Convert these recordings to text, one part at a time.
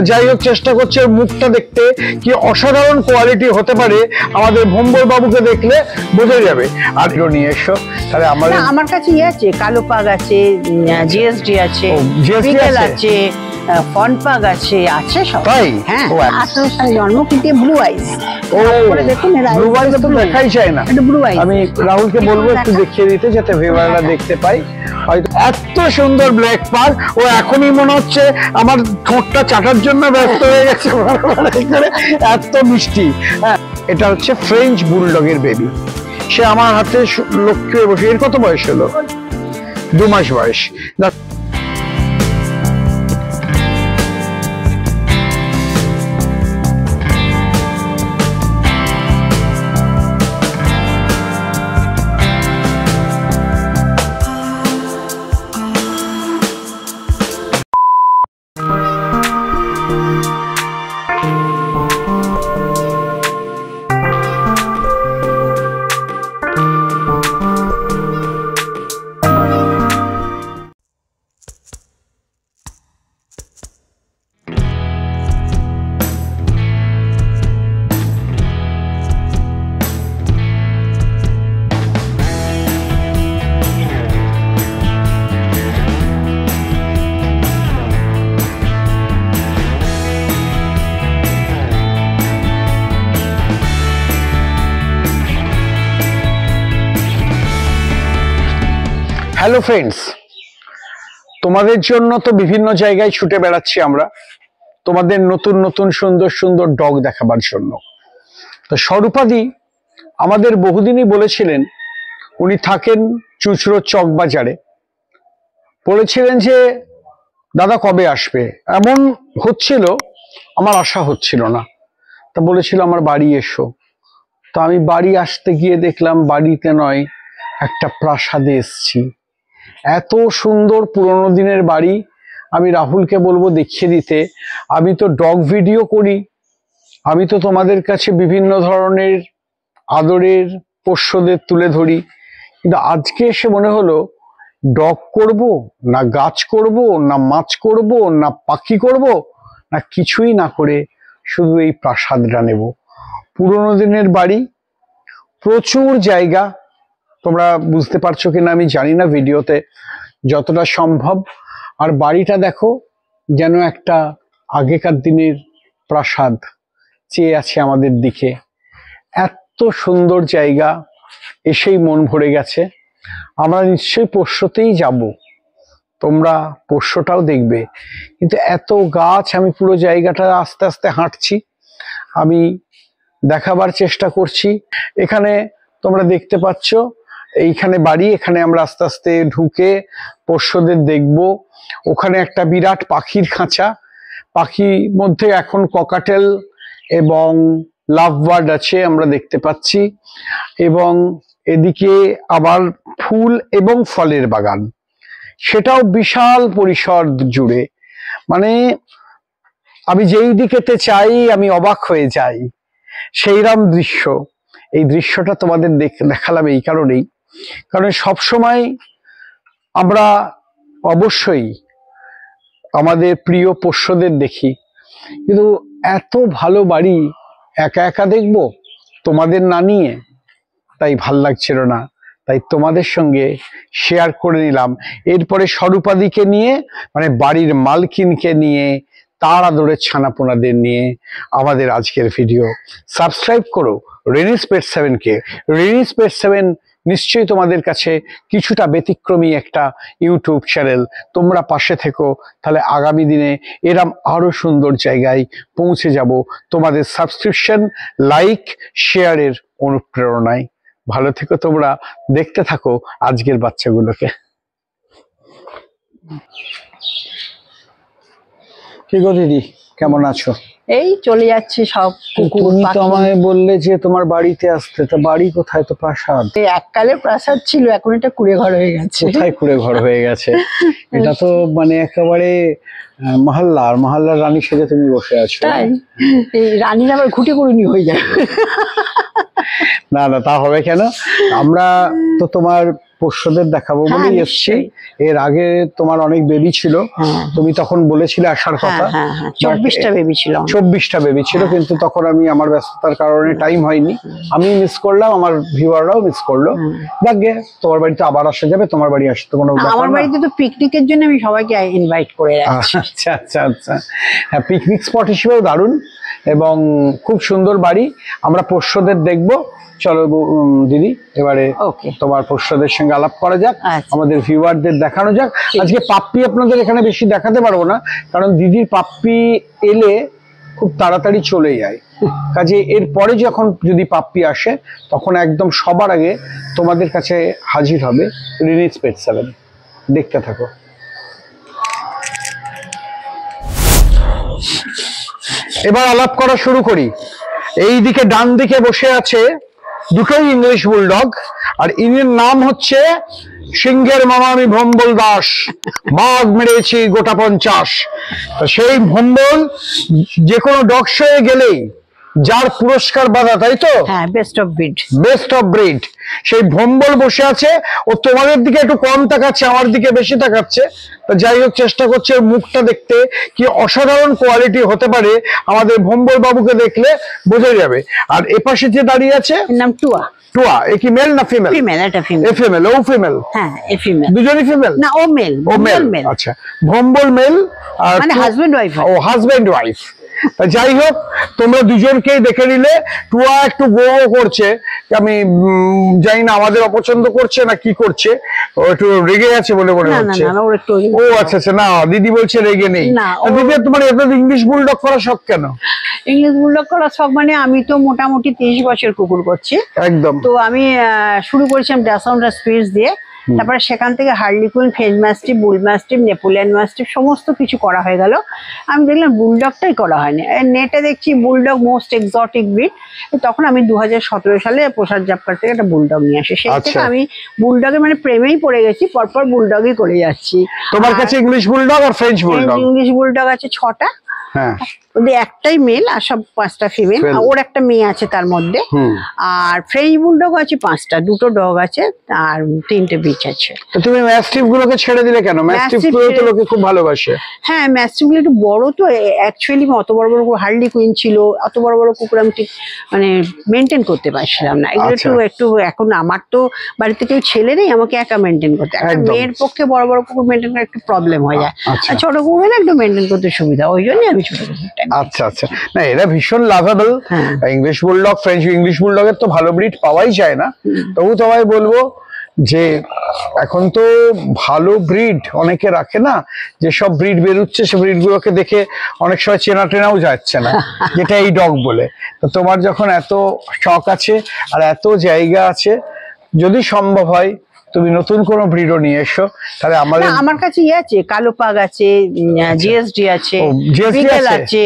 যাই হোক, চেষ্টা করছি ওর মুখটা দেখতে কি অসাধারণ কোয়ালিটি হতে পারে, আমাদের ভম্বর বাবুকে দেখলে বোঝা যাবে। আর নিয়ে এসো তাহলে। আমার কাছে আছে, কালো পাগ আছে, জিএসডি আছে, আছে, ফনপাগ আছে, আছে সব। তাই? হ্যাঁ, 18 সালে জন্ম, কিন্তু ব্লু আইস। দেখুন, ব্লু আইস তো দেখাই যায় না। ব্লু আইস আমি রাহুলকে বলবো একটু দেখিয়ে দিতে, যাতে ভিউয়াররা দেখতে পাই। হয়তো এত সুন্দর ব্ল্যাক পাগ, ও এখনই মনে হচ্ছে আমার ঠোঁটটা চাটার জন্য ব্যস্ত হয়ে গেছে, এত মিষ্টি। হ্যাঁ, এটা হচ্ছে ফ্রেঞ্চ বুলডগের বেবি। সে আমার হাতে লক্ষ্য বসে। এর কত বয়স হলো? 2 মাস বয়স। হ্যালো ফ্রেন্ডস, তোমাদের জন্য তো বিভিন্ন জায়গায় ছুটে বেড়াচ্ছি আমরা, তোমাদের নতুন নতুন সুন্দর সুন্দর ডগ দেখাবার জন্য। তো স্বরূপাদি আমাদের বহুদিনই বলেছিলেন, উনি থাকেন চুঁচড়ো চক বাজারে, বলেছিলেন যে দাদা কবে আসবে। এমন হচ্ছিল আমার আশা হচ্ছিল না, তা বলেছিল আমার বাড়ি এসো। তো আমি বাড়ি আসতে গিয়ে দেখলাম বাড়িতে নয়, একটা প্রাসাদে এসছি। এত সুন্দর পুরোনো দিনের বাড়ি। আমি রাহুলকে বলবো দেখিয়ে দিতে। আমি তো ডগ ভিডিও করি, আমি তো তোমাদের কাছে বিভিন্ন ধরনের আদরের পোষ্যদের তুলে ধরি, কিন্তু আজকে এসে মনে হলো ডগ করব না গাছ করব না মাছ করব না পাখি করব, না কিছুই না করে শুধু এই প্রাসাদটা নেব। পুরোনো দিনের বাড়ি, প্রচুর জায়গা। তোমরা বুঝতে পারছো কিনা আমি জানি না ভিডিওতে, যতটা সম্ভব। আর বাড়িটা দেখো, যেন একটা আগেকার দিনের প্রাসাদ চেয়ে আছে আমাদের দিকে। এত সুন্দর জায়গা, এসেই মন ভরে গেছে। আমরা নিশ্চয়ই পোষ্যতেই যাব, তোমরা পোষ্যটাও দেখবে। কিন্তু এত গাছ, আমি পুরো জায়গাটা আস্তে আস্তে হাঁটছি, আমি দেখাবার চেষ্টা করছি। এখানে তোমরা দেখতে পাচ্ছ, এইখানে বাড়ি, এখানে আমরা আস্তে আস্তে ঢুকে পোষ্যদের দেখব। ওখানে একটা বিরাট পাখির খাঁচা, পাখির মধ্যে এখন ককাটেল এবং লাভ বার্ড আছে আমরা দেখতে পাচ্ছি, এবং এদিকে আবার ফুল এবং ফলের বাগান, সেটাও বিশাল পরিসর জুড়ে। মানে আমি যেই দিকেতে চাই আমি অবাক হয়ে যাই, সেইরকম দৃশ্য। এই দৃশ্যটা তোমাদের দেখালাম এই কারণেই, কারণ সবসময় আমরা অবশ্যই আমাদের প্রিয় পোষ্যদের দেখি, কিন্তু এত ভালো বাড়ি একা একা দেখব তোমাদের না নিয়ে, তাই ভাল লাগছিল না। তাই তোমাদের সঙ্গে শেয়ার করে নিলাম। এরপরে স্বরূপাদিকে নিয়ে, মানে বাড়ির মালকিনকে নিয়ে, তার আদরের ছানাপোনাদের নিয়ে আমাদের আজকের ভিডিও। সাবস্ক্রাইব করো রেনিস পেট 7কে। রেনিস পেট 7 নিশ্চয়ই তোমাদের কাছে কিছুটা ব্যতিক্রমী একটা ইউটিউব চ্যানেল। তোমরা পাশে থেকো, তাহলে আগামী দিনে এরম আরো সুন্দর জায়গায় পৌঁছে যাব তোমাদের সাবস্ক্রিপশন, লাইক, শেয়ারের অনুপ্রেরণায়। ভালো থেকো তোমরা, দেখতে থাকো আজকের বাচ্চাগুলোকে। কি গো দিদি, কেমন আছো? এই চলে যাচ্ছে সব। তুমি তো আমায় বললে যে তোমার বাড়িতে আসতে, তো বাড়ি কোথায়? তো প্রাসাদ। এককালে প্রাসাদ ছিল, এখন এটা কুড়ে ঘর হয়ে গেছে। কোথায় কুড়ে ঘর হয়ে গেছে? এটা তো মানে একেবারে মহল্লার রানী সেজে তুমি বসে আছো। তাই? এই রানীর আবার ঘুটে কুড়ুনি হয়ে যায়। না না, তা হবে কেন? আমরা তো তোমার পোষ্যদের দেখাবো হ্যাঁ, বলেই এসেছি। নিশ্চয়ই। এর আগে তোমার অনেক বেবি ছিল, তুমি তখন বলেছিলে আসার কথা। 24টা বেবি ছিল। 24টা বেবি ছিল, কিন্তু তখন আমি আমার ব্যস্ততার কারণে টাইম হয়নি। আমি মিস করলাম, আমার ভিউয়াররাও মিস করলো। দেখবে তোমার বাড়িতে আবার আসা যাবে, তোমার বাড়ি আসতে কোনো ব্যাপার না। আমার বাড়িতে তো পিকনিকের জন্য আমি সবাইকে ইনভাইট করে রাখছি। আচ্ছা আচ্ছা আচ্ছা, হ্যাঁ পিকনিক স্পট হিসেবেও দারুণ এবং খুব সুন্দর বাড়ি। আমরা পোষ্যদের দেখবো। চলো দিদি, এবারে তোমার পোষ্যদের সঙ্গে আলাপ করা যাক, আমাদের ভিউয়ারদের দেখানো যাক। আজকে পাপ্পি আপনাদের এখানে বেশি দেখাতে পারবো না, কারণ দিদির পাপ্পি এলে খুব তাড়াতাড়ি চলে যায়। কাজে এরপরে যখন যদি পাপ্পি আসে তখন একদম সবার আগে তোমাদের কাছে হাজির হবে রিনিজ পেট সেভেন। দেখতে থাকো। এবার আলাপ করা শুরু করি। এই দিকে ডান দিকে বসে আছে দুটোই ইংলিশ বুলডগ, আর ইনির নাম হচ্ছে সিংহের মামা আমি ভম্বল দাস, বাঘ মেরেছি গোটা 50। তো সেই ভম্বল যে কোনো ডগ শোয়ে গেলেই যার পুরস্কার বাঁধা, তাই তো? হ্যাঁ, best of breed. Best of breed. সেই ভম্বল বসে আছে, ও তোমাদের দিকে একটু কম তাকাচ্ছে, আমার দিকে বেশি তাকাচ্ছে। তো যাই হোক, চেষ্টা করছে মুখটা দেখতে কি অসাধারণ কোয়ালিটি হতে পারে, আমাদের ভম্বল বাবুকে দেখলে বোঝা যাবে। আর এপাশে যে দাঁড়িয়ে আছে নাম টুয়া। টুয়া, এ কি মেল না ফিমেল? ফিমেল, এটা female. A female, O female? হ্যাঁ, এ ফিমেল। দুজনই ফিমেল? না, ও মেল। ও মেল। আচ্ছা, ভম্বল মেল, আর মানে হাজবেন্ড ওয়াইফ। ও হাজবেন্ড ওয়াইফ। যাই হোক, তোমরা দুজনকেই দেখে নিলে। টুয়া একটু গো করছে, আমি জানি না আমাদের অপছন্দ করছে না কি করছে, ও একটু রেগে আছে বলে মনে হচ্ছে। ও আচ্ছা আচ্ছা, না দিদি বলছে রেগে নেই। দিদি, তোমার এত ইংলিশ বুলডগ করা শখ কেন? ইংলিশ বুলডগ করা শখ মানে আমি তো মোটামুটি 30 বছর কুকুর করছি একদম। তো আমি শুরু করেছিলাম ড্যাসাউন্ডার স্পিচ দিয়ে, তারপরে সেখান থেকে হার্লিকুইন, ফ্রেঞ্চ ম্যাস্টিফ, বুল ম্যাস্টিফ, নেপোলিয়ান ম্যাস্টিফ সমস্ত কিছু করা হয়ে গেল। আমি দেখলাম বুলডগটাই করা হয়নি। নেটে দেখছি বুলডগ মোস্ট এক্সোটিক ব্রিড। তখন আমি 2017 সালে প্রসাদ জাপকার থেকে একটা বুলডগ নিয়ে আসি। সেই থেকে আমি বুলডগের মানে প্রেমেই পড়ে গেছি, পরপর বুলডগই করে যাচ্ছি। তোমার কাছে ইংলিশ বুলডগ আর ফ্রেঞ্চ বুলডগ? ইংলিশ বুলডগ আছে 6টা, হ্যাঁ, ওদের একটাই মেল আর সব 5টা ফিমেল। ওর একটা মেয়ে আছে তার মধ্যে। আর ফ্রেঞ্চ বুলডগ আছে 5টা, 2টো ডগ আছে আর 3টে বিচ আছে। তো তুমি ম্যাস্টিফ গুলোকে ছেড়ে দিলে কেন? ম্যাস্টিফ গুলো তো লোকে খুব ভালোবাসে। হ্যাঁ, ম্যাস্টিফ গুলো একটু বড় তো, অ্যাকচুয়ালি অত বড় বড় হার্লি কুইন ছিল, অত বড় বড় কুকুর আমি ঠিক মানে মেনটেন করতে পারছিলাম না। এগুলো একটু এখন আমার তো বাড়িতে কেউ ছেলে নেই, আমাকে একা মেনটেন করতে। একটা মেয়ের পক্ষে বড় বড় কুকুর মেনটেন করা একটু প্রবলেম হয়ে যায়, আর ছোট কুকুর হলে একটু মেনটেন করতে সুবিধা, ওই জন্যই আমি ছোট কুকুরটা। আচ্ছা আচ্ছা, না এরা ভীষণ lovable. English bulldog, French, English বুলডগের তো ভালো ব্রিড পাওয়াই যায় না। তবু তোমায় বলবো যে এখন তো ভালো ব্রিড অনেকে রাখে না, যে সব ব্রিড বেরোচ্ছে সে ব্রিড গুলোকে দেখে অনেক সময় চেনা টেনাও যাচ্ছে না, যেটা এই ডগ বলে। তো তোমার যখন এত শখ আছে আর এত জায়গা আছে, যদি সম্ভব হয় তুমি নতুন কোনো ব্রিডও নিয়ে এসো, তাহলে আমার কাছে আছে কালো পাগ আছে, জিএসডি আছে, বিগেল আছে,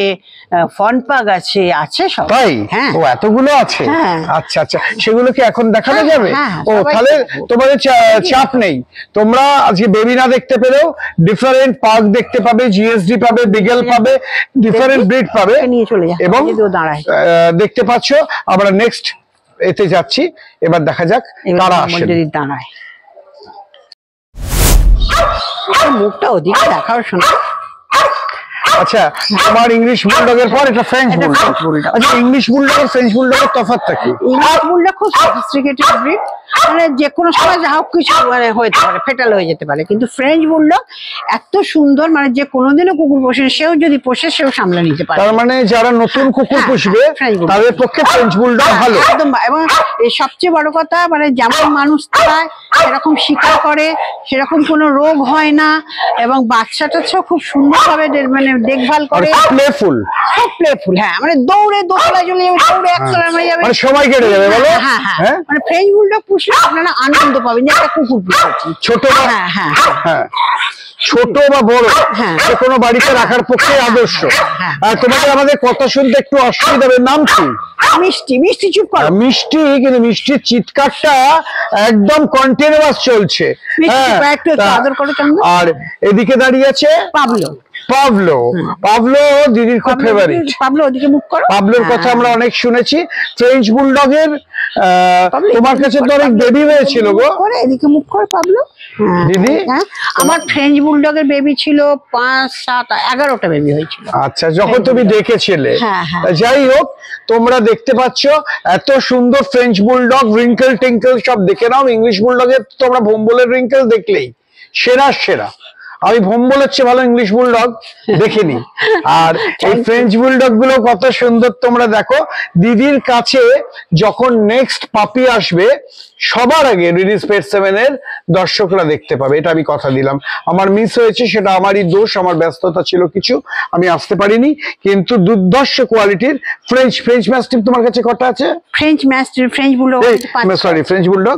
ফন পাগ আছে, আছে সব। তাই? ও এতগুলো আছে? আচ্ছা আচ্ছা, সেগুলো কি এখন দেখানো যাবে? ও তাহলে তোমাদের চাপ নেই, তোমরা আজকে বেবি না দেখতে পেলেও ডিফারেন্ট পাগ দেখতে পাবে, জিএসডি পাবে, বিগেল পাবে, ডিফারেন্ট ব্রিড পাবে, এবং দেখতে পাচ্ছ। আমরা নেক্সট এতে যাচ্ছি, এবার দেখা যাক কারা আসে। দাঁড়ায় মুখটা ওদিকে দেখাও, শোনা। আচ্ছা, তোমার ইংলিশ বুলডগের পর এটা ফ্রেঞ্চ বুলডগ। আচ্ছা, ইংলিশ বুলডগ আর ফ্রেঞ্চ বুলডগের তফাৎটা কি? ইংলিশ বুলডগ খুব সফিস্টিকেটেড ব্রিড, মানে যে কোনো সময় যা হোক কিছু মানে হতে পারে, ফেটাল হয়ে যেতে পারে। কিন্তু ফ্রেঞ্চ বুলডগ এত সুন্দর, মানে যে কোনোদিনও কুকুর পোষে, সেও যদি পোষে সেও সামলে নিতে পারে। তার মানে যারা নতুন কুকুর পুষবে তাদের পক্ষে ফ্রেঞ্চ বুলডগ ভালো একদম। এবং এই সবচেয়ে বড় কথা, মানে যেমন মানুষ খায় সেরকম শিকার করে, সেরকম কোনো রোগ হয় না, এবং বাচ্চাটা খুব সুন্দরভাবে মানে দেখভাল করে, প্লেফুল, খুব প্লেফুল। হ্যাঁ, মানে দৌড়ে দোতলায় চলে যাবে, দৌড়ে একতলায় হয়ে যাবে, মানে সময় কেটে যাবে বলো। হ্যাঁ হ্যাঁ, মানে ফ্রেঞ্চ বুলডগ পুষলে আপনারা আনন্দ পাবেন যে একটা কুকুর পুষেছি। ছোট, হ্যাঁ হ্যাঁ হ্যাঁ, ছোট বা বড় যে কোনো বাড়িতে রাখার পক্ষে আদর্শ। আর তোমাদের আমাদের কথা শুনতে একটু অসুবিধা হবে। নাম কি? মিষ্টি। মিষ্টি চুপ করো। মিষ্টি, কিন্তু মিষ্টির চিৎকারটা একদম কন্টিনিউয়াস চলছে। আদর করো। আর এদিকে দাঁড়িয়ে আছে পাবলো। পাবলো, পাবলো দিদির খুব ফেভারিট। পাবলো ওদিকে মুখ করো। পাবলোর কথা আমরা অনেক শুনেছি। ফ্রেঞ্চ বুলডগের তোমার কাছে তো অনেক বেবি হয়েছিল গো। এদিকে মুখ কর পাবলো দিদি। আমার ফ্রেঞ্চ বুলডগের বেবি ছিল 5, 7, 11টা বেবি হয়েছিল। আচ্ছা, যখন তুমি দেখেছিলে। যাই হোক, তোমরা দেখতে পাচ্ছ এত সুন্দর ফ্রেঞ্চ বুলডগ, রিঙ্কেল টিঙ্কেল সব দেখে নাও। ইংলিশ বুলডগের তোমরা ভোম্বলের রিঙ্কেল দেখলেই সেরা সেরা। আমি ভোম্বলের চেয়ে ভালো ইংলিশ বুলডগ দেখিনি। আর এই ফ্রেঞ্চ বুলডগ গুলো কত সুন্দর তোমরা দেখো। দিদির কাছে যখন নেক্সট পাপি আসবে সবার আগে রিলিজ পেট 7 এর দর্শকরা দেখতে পাবে, এটা আমি কথা দিলাম। আমার মিস হয়েছে, সেটা আমারই দোষ, আমার ব্যস্ততা ছিল কিছু, আমি আসতে পারিনি। কিন্তু দুর্ধর্ষ কোয়ালিটির ফ্রেঞ্চ ম্যাস্টিফ তোমার কাছে কটা আছে? French mastiff, French bulldog sorry French bulldog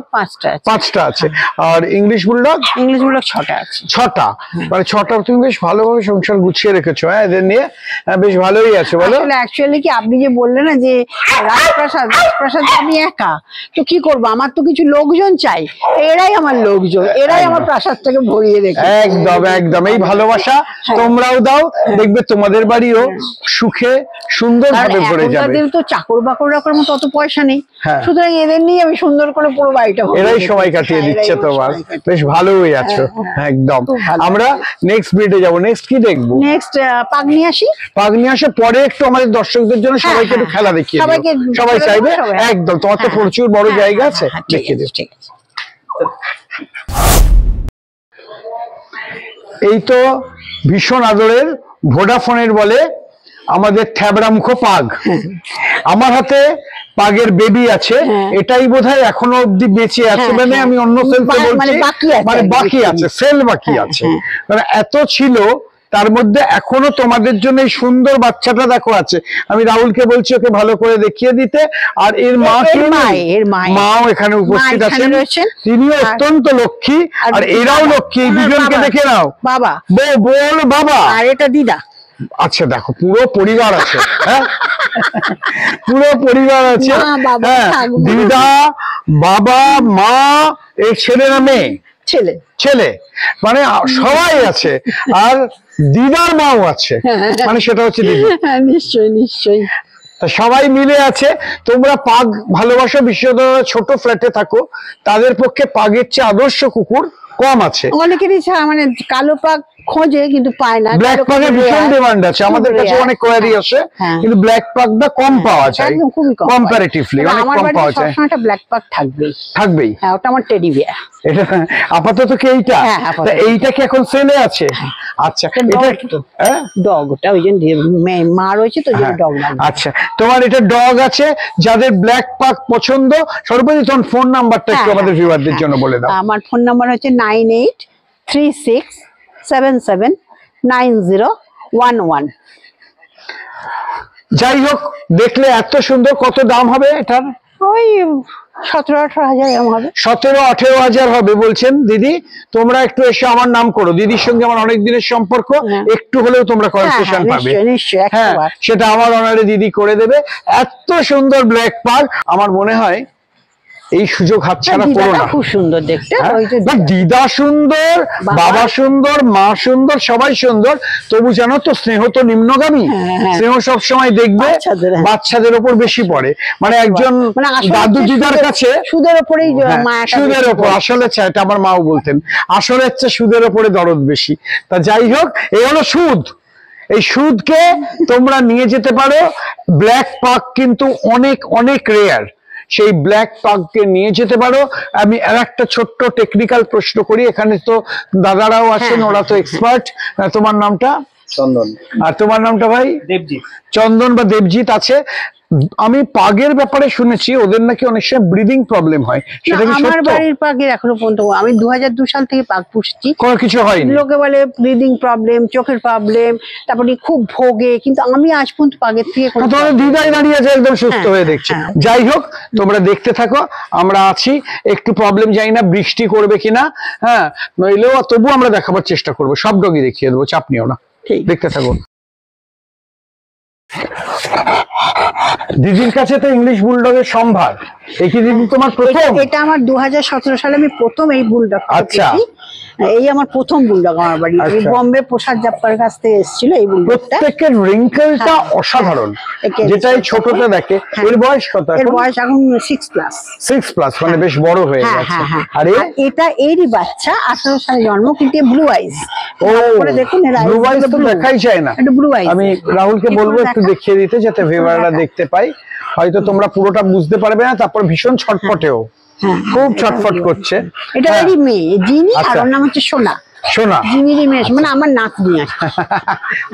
5টা আছে। আর ইংলিশ বুলডগ? ইংলিশ বুলডগ 6টা আছে। 6টা, মানে 6টা। তুমি বেশ ভালোভাবে সংসার গুছিয়ে রেখেছো। হ্যাঁ, এদের নিয়ে বেশ ভালোই আছে। বলো। অ্যাকচুয়ালি কি আপনি যে বললেন না যে রাজপ্রাসাদ আমি একা, তো কি করবো, আমার তো কিছু লোকজন চাই। এরাই আমার লোকজন, এরাই আমার প্রাসাদটাকে ভরিয়ে রেখে। একদম একদম। এই ভালোবাসা তোমরাও দাও, দেখবে তোমাদের বাড়িও সুখে সুন্দর ভাবে ভরে যাবে। তো চাকর বাকর রাখার মতো অত পয়সা নেই, সুতরাং এদের নিয়ে আমি সুন্দর করে পুরো বাড়িটা এরাই সময় কাটিয়ে দিচ্ছে। তোমার বেশ ভালোই আছো। একদম। আমরা নেক্সট ভিডিওতে যাবো। নেক্সট কি দেখবো? নেক্সট পাগ নিয়ে আসি। পাগ নিয়ে আসে পরে একটু আমাদের দর্শকদের জন্য সবাইকে একটু খেলা দেখিয়ে দিও। সবাই চাইবে। একদম। তোমার তো প্রচুর বড় জায়গা আছে, দেখিয়ে দিও। ঠিক আছে। এই তো ভীষণ আদরের ভোডাফোনের বলে আমাদের থ্যাবড়া মুখো পাগ। আমার হাতে পাগের বেবি আছে, এটাই বোধহয় এখনো অব্দি বেঁচে আছে। মানে আমি অন্য সেলসে বলছি, মানে বাকি আছে, সেল বাকি আছে। মানে এত ছিল, তার মধ্যে এখনো তোমাদের জন্য এই সুন্দর বাচ্চাটা দেখো আছে। আমি রাহুলকে বলছি ওকে ভালো করে দেখিয়ে দিতে। আর এর মাও এখানে উপস্থিত আছেন, তিনিও অত্যন্ত লক্ষ্মী, আর এরাও লক্ষ্মী। এই দুজনকে দেখে নাও। বাবা বল বাবা, আর এটা দিদা। আচ্ছা, দেখো পুরো পরিবার আছে। হ্যাঁ, পুরো পরিবার আছে। হ্যাঁ, দিদা, বাবা, মা, এই ছেলে না মেয়ে? ছেলে। ছেলে, মানে সবাই আছে। আর দিদার মাও আছে, মানে সেটা হচ্ছে দিদি। নিশ্চয়ই নিশ্চয়ই। সবাই মিলে আছে। তোমরা পাগ ভালোবাসা, বিশেষত ছোট ফ্ল্যাটে থাকো, তাদের পক্ষে পাগের চেয়ে আদর্শ কুকুর কম আছে। অনেকেরই মানে কালো পাগ খোঁজে কিন্তু পায় না। ব্ল্যাক পাগের ভীষণ ডিমান্ড আছে, আমাদের কাছে অনেক কোয়ারি আসে, কিন্তু ব্ল্যাক পাগটা কম পাওয়া যায়, কম্পারেটিভলি অনেক কম পাওয়া যায়। একটা ব্ল্যাক পাগ থাকবেই থাকবেই। হ্যাঁ, ওটা আমার টেডি বিয়ার। এটা আপাতত কি এইটা? এইটা কি এখন সেলে আছে? আচ্ছা, এটা ডগ, ওটা ওই জন্য মা রয়েছে তো ডগ। আচ্ছা, তোমার এটা ডগ আছে। যাদের ব্ল্যাক পাগ পছন্দ, সর্বোপরি তোমার ফোন নাম্বারটা একটু আমাদের ভিউয়ারদের জন্য বলে দাও। আমার ফোন নাম্বার হচ্ছে 9836779011। যাই হোক, দেখলে এত সুন্দর। কত দাম হবে এটার? ওই 17-18 হাজার হবে। 17-18 হাজার হবে বলছেন দিদি। তোমরা একটু এসে আমার নাম করো, দিদির সঙ্গে আমার অনেক দিনের সম্পর্ক, একটু হলেও তোমরা কনসেশন পাবে। হ্যাঁ, সেটা আমার অনারে দিদি করে দেবে। এত সুন্দর ব্ল্যাক পাগ, আমার মনে হয় এই সুযোগ হাতছাড়া করো না। খুব সুন্দর দেখতে। দিদা সুন্দর, বাবা সুন্দর, মা সুন্দর, সবাই সুন্দর। তবু জানো তো, স্নেহ তো নিম্নগামী। স্নেহ সবসময় দেখবে বাচ্চাদের ওপর বেশি পড়ে। মানে একজন দাদু দিদার কাছে সুদের ওপরেই, সুদের ওপর আসলে এটা আমার মাও বলতেন, আসলে হচ্ছে সুদের ওপরে দরদ বেশি। তা যাই হোক, এই হলো সুদ। এই সুদকে তোমরা নিয়ে যেতে পারো। ব্ল্যাক পাগ কিন্তু অনেক অনেক রেয়ার, সেই ব্ল্যাক পাগকে নিয়ে যেতে পারো। আমি আর একটা ছোট্ট টেকনিক্যাল প্রশ্ন করি, এখানে তো দাদারাও আছেন, ওরা তো এক্সপার্ট। তোমার নামটা? চন্দন। আর তোমার নামটা ভাই? দেবজিৎ। চন্দন বা দেবজিৎ আছে। আমি পাগের ব্যাপারে শুনেছি ওদের নাকি অনেক সময় ব্রিদিং প্রবলেম হয়, সেটা কি সত্য? আমার বাড়ির পাগের এখনো পর্যন্ত, আমি 2002 সাল থেকে পাগ পুষছি, কোনো কিছু হয়নি। লোকে বলে ব্রিদিং প্রবলেম, চোখের প্রবলেম, তারপরে খুব ভোগে, কিন্তু আমি আজ পর্যন্ত পাগের থেকে তোমাদের দিদাই দাঁড়িয়ে আছে একদম সুস্থ হয়ে দেখছি। যাই হোক, তোমরা দেখতে থাকো, আমরা আছি। একটু প্রবলেম জানি না বৃষ্টি করবে কিনা, হ্যাঁ, নইলেও তবু আমরা দেখাবার চেষ্টা করবো। সব ডগই দেখিয়ে দেবো, চাপ নিও না, দেখতে থাকো। দিদির কাছে তো ইংলিশ বুলডগের সম্ভার। এই কি দিদি তোমার প্রথম? এটা আমার 2017 সালে আমি প্রথম এই বুলডগ। আচ্ছা, এই আমার প্রথম বুলডগ আমার বাড়ি। এই বম্বে প্রসাদ জাপ্পার কাছ থেকে এসেছিল এই বুলডগটা। প্রত্যেকের রিঙ্কেলটা অসাধারণ, যেটা এই ছোটটা দেখে। এর বয়স কত? এর বয়স এখন 6+। 6+ মানে বেশ বড় হয়ে গেছে। আর এটা এরই বাচ্চা, 18 সালে জন্ম, কিন্তু ব্লু আইজ। ও, দেখুন ব্লু আইজ তো দেখাই যায় না। এটা ব্লু আইজ। আমি রাহুলকে বলবো একটু দেখিয়ে দিতে, যাতে ভিউয়াররা দেখতে পাই। হয়তো তোমরা পুরোটা বুঝতে পারবে না, তারপর ভীষণ ছটফটেও, খুব ছটফট করছে। এটা এরই মেয়ে জিনি, আর ওর নাম হচ্ছে সোনা। সোনা জিনির মেয়ে, মানে আমার নাতনি আর।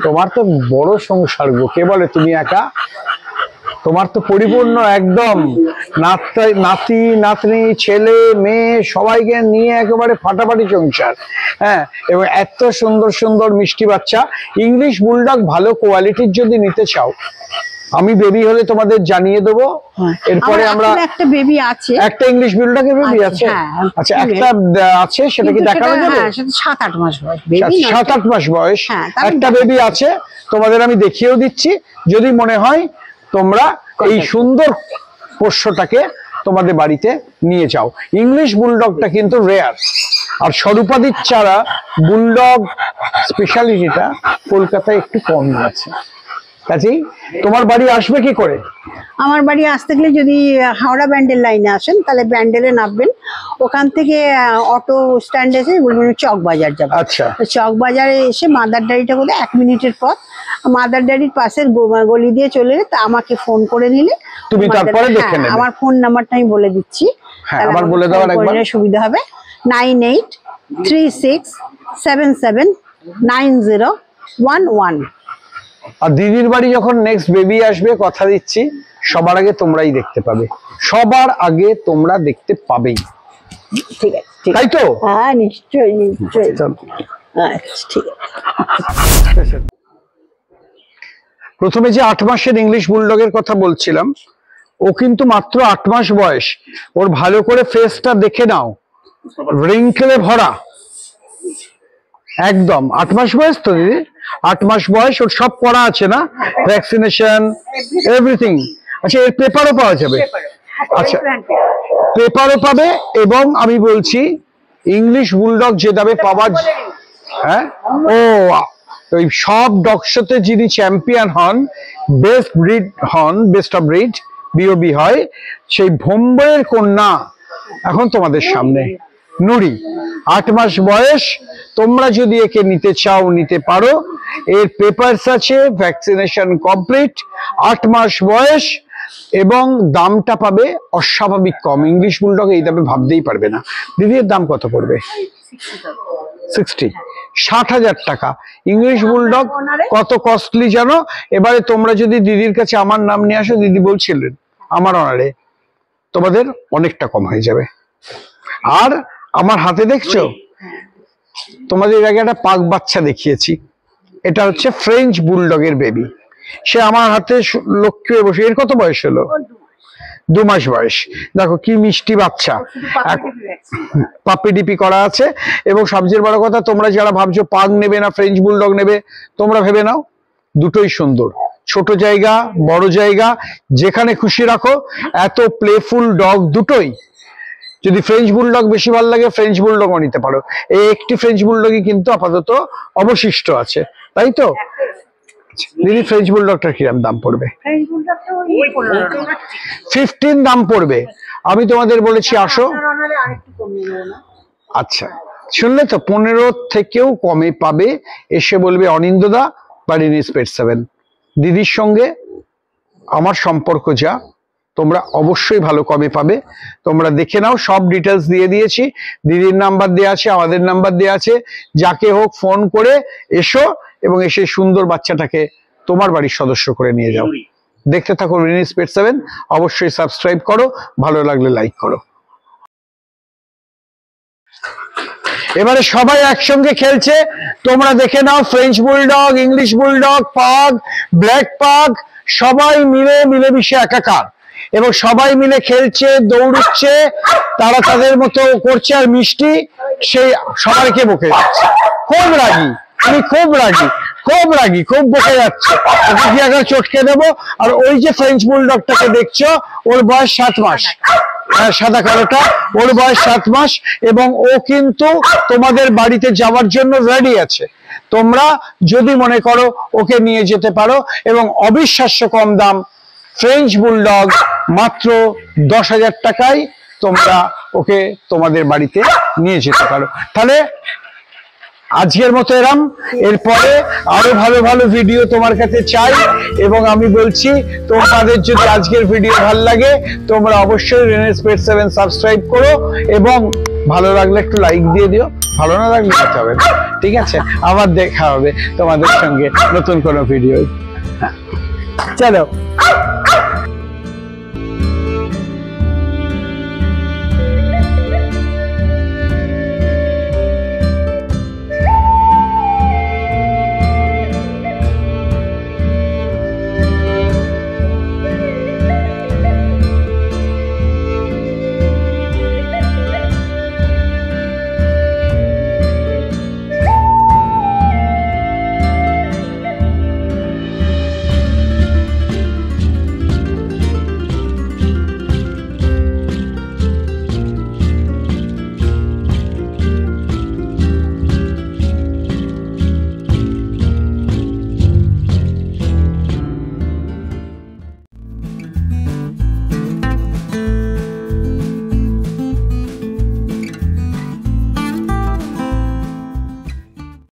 তোমার তো বড় সংসার গো, কে বলে তুমি একা? তোমার তো পরিপূর্ণ একদম, নাতি নাতনি ছেলে মেয়ে সবাইকে নিয়ে একেবারে ফাটাফাটি সংসার। হ্যাঁ, এবং এত সুন্দর সুন্দর মিষ্টি বাচ্চা। ইংলিশ বুলডগ ভালো কোয়ালিটির যদি নিতে চাও, আমি বেবি হলে তোমাদের জানিয়ে দেবো। এরপরে আমরা একটা বেবি আছে, একটা ইংলিশ বুলডগের বেবি আছে। আচ্ছা, একটা আছে, সেটা কি দেখানো যাবে? 7-8 মাস বয়স, 7-8 মাস বয়স একটা বেবি আছে। তোমাদের আমি দেখিয়েও দিচ্ছি, যদি মনে হয় তোমরা এই সুন্দর পোষ্যটাকে তোমাদের বাড়িতে নিয়ে যাও। ইংলিশ বুলডগটা কিন্তু রেয়ার, আর স্বরূপাদির ছাড়া বুলডগ স্পেশালিটিটা কলকাতায় একটু কম আছে। কাজেই তোমার বাড়ি আসবে কি করে? আমার বাড়ি আসতে গেলে যদি হাওড়া ব্যান্ডেল লাইনে আসেন, তাহলে ব্যান্ডেলে নামবেন। ওখান থেকে অটো স্ট্যান্ড এসে বলবেন চক বাজার যাবে। আচ্ছা, চক বাজারে এসে মাদার ডায়েরিটা বলে 1 মিনিটের পথ। মাদার ডায়েরির পাশের গলি দিয়ে চলে এলে, তা আমাকে ফোন করে নিলে তুমি তারপরে দেখে নেবে। আমার ফোন নাম্বারটা আমি বলে দিচ্ছি, আবার বলে দাও একবার, সুবিধা হবে। 9836779011। আর দিদির বাড়ি যখন নেক্সট বেবি আসবে, কথা দিচ্ছি সবার আগে তোমরাই দেখতে পাবে, সবার আগে তোমরা দেখতে পাবেই। ঠিক আছে, তাই তো? হ্যাঁ, নিশ্চয়ই নিশ্চয়ই। আচ্ছা, ঠিক আছে। প্রথমে যে 8 মাসের ইংলিশ বুলডগের কথা বলছিলাম, ও কিন্তু মাত্র 8 মাস বয়স। ওর ভালো করে ফেসটা দেখে নাও, রিঙ্কেলে ভরা একদম। 8 মাস বয়স তো দিদি? 8 মাস বয়স। ওর সব করা আছে না, ভ্যাকসিনেশন, এভরিথিং। আচ্ছা, এর পেপারও পাওয়া যাবে? আচ্ছা, পেপারও পাবে। এবং আমি বলছি, ইংলিশ বুলডগ যে দামে পাওয়া, হ্যাঁ, ও ওই সব ডগ শোতে যিনি চ্যাম্পিয়ন হন, বেস্ট ব্রিড হন, বেস্ট অফ ব্রিড বিওবি হয়, সেই বোম্বের কন্যা এখন তোমাদের সামনে, নুরি। 8 মাস বয়স। তোমরা যদি একে নিতে চাও, নিতে পারো। এর পেপারস আছে, ভ্যাকসিনেশন কমপ্লিট, 8 মাস বয়স, এবং দামটা পাবে অস্বাভাবিক কম। ইংলিশ বুলডগ এই দামে ভাবতেই পারবে না। দিদি, এর দাম কত পড়বে? 60,000 টাকা। ইংলিশ বুলডগ কত কস্টলি জানো? এবারে তোমরা যদি দিদির কাছে আমার নাম নিয়ে আসো, দিদি বলছিলেন আমার অনারে তোমাদের অনেকটা কম হয়ে যাবে। আর আমার হাতে দেখছো, তোমাদের আগে একটা পাক বাচ্চা দেখিয়েছি, এটা হচ্ছে ফ্রেঞ্চ বুলডগের বেবি। সে আমার হাতে লক্ষ্যে বসে। এর কত বয়স হলো? 2 মাস বয়স। দেখো কি মিষ্টি বাচ্চা, পাপি ডিপি করা আছে। এবং সবচেয়ে বড় কথা, তোমরা যারা ভাবছো পাগ নেবে না ফ্রেঞ্চ বুলডগ নেবে, তোমরা ভেবে নাও, দুটোই সুন্দর। ছোট জায়গা, বড় জায়গা, যেখানে খুশি রাখো। এত প্লেফুল ডগ দুটোই। যদি ফ্রেঞ্চ বুলডগ বেশি ভালো লাগে, ফ্রেঞ্চ বুলডগও নিতে পারো। এই একটি ফ্রেঞ্চ বুলডগই কিন্তু আপাতত অবশিষ্ট আছে, তাই তো? দিদি, ফ্রেঞ্চ বুলডগটার কিরকম দাম পড়বে? 15 দাম পড়বে। আমি তোমাদের বলেছি আসো। আচ্ছা, শুনলে তো, 15 থেকেও কমে পাবে। এসে বলবে অনিন্দদা বা রিনিস পেট 7। দিদির সঙ্গে আমার সম্পর্ক যা, তোমরা অবশ্যই ভালো কমে পাবে। তোমরা দেখে নাও, সব ডিটেলস দিয়ে দিয়েছি। দিদির নাম্বার দেওয়া আছে, আমাদের নাম্বার দেওয়া আছে। যাকে হোক ফোন করে এসো, এবং এসে সুন্দর বাচ্চাটাকে তোমার বাড়ির সদস্য করে নিয়ে যাও। দেখতে থাকো রিনিস পেট 7। অবশ্যই সাবস্ক্রাইব করো, ভালো লাগলে লাইক করো। এবারে সবাই একসঙ্গে খেলছে, তোমরা দেখে নাও। French bulldog, English bulldog, pug, black pug, সবাই মিলে মিলেমিশে একাকার। এবং সবাই মিলে খেলছে, দৌড়চ্ছে, তারা তাদের মতো করছে। আর মিষ্টি সেই সবাইকে বকে যাচ্ছে। খুব রাগী, আমি খুব রাগী, খুব রাগি, খুব বকে যাচ্ছে, ওকে কি আগে চটকে দেবো। আর ওই যে ফ্রেঞ্চ বুলডগটাকে দেখছো, ওর বয়স 7 মাস, সাদা কালোটা, ওর বয়স 7 মাস, এবং ও কিন্তু তোমাদের বাড়িতে যাওয়ার জন্য রেডি আছে। তোমরা যদি মনে করো ওকে নিয়ে যেতে পারো, এবং অবিশ্বাস্য কম দাম, ফ্রেঞ্চ বুলডগ মাত্র 10,000 টাকায় তোমরা ওকে তোমাদের বাড়িতে নিয়ে যেতে পারো। তাহলে আজকের মতো এরম, এরপরে আরো ভালো ভালো ভিডিও তোমার কাছে চাই, এবং আমি বলছি তোমাদের যদি আজকের ভিডিও ভালো লাগে তোমরা অবশ্যই রেনেস পেট 7 সাবস্ক্রাইব করো, এবং ভালো লাগলে একটু লাইক দিয়ে দিও, ভালো না লাগলে যেতে হবে না, ঠিক আছে? আবার দেখা হবে তোমাদের সঙ্গে নতুন কোনো ভিডিও। চলো।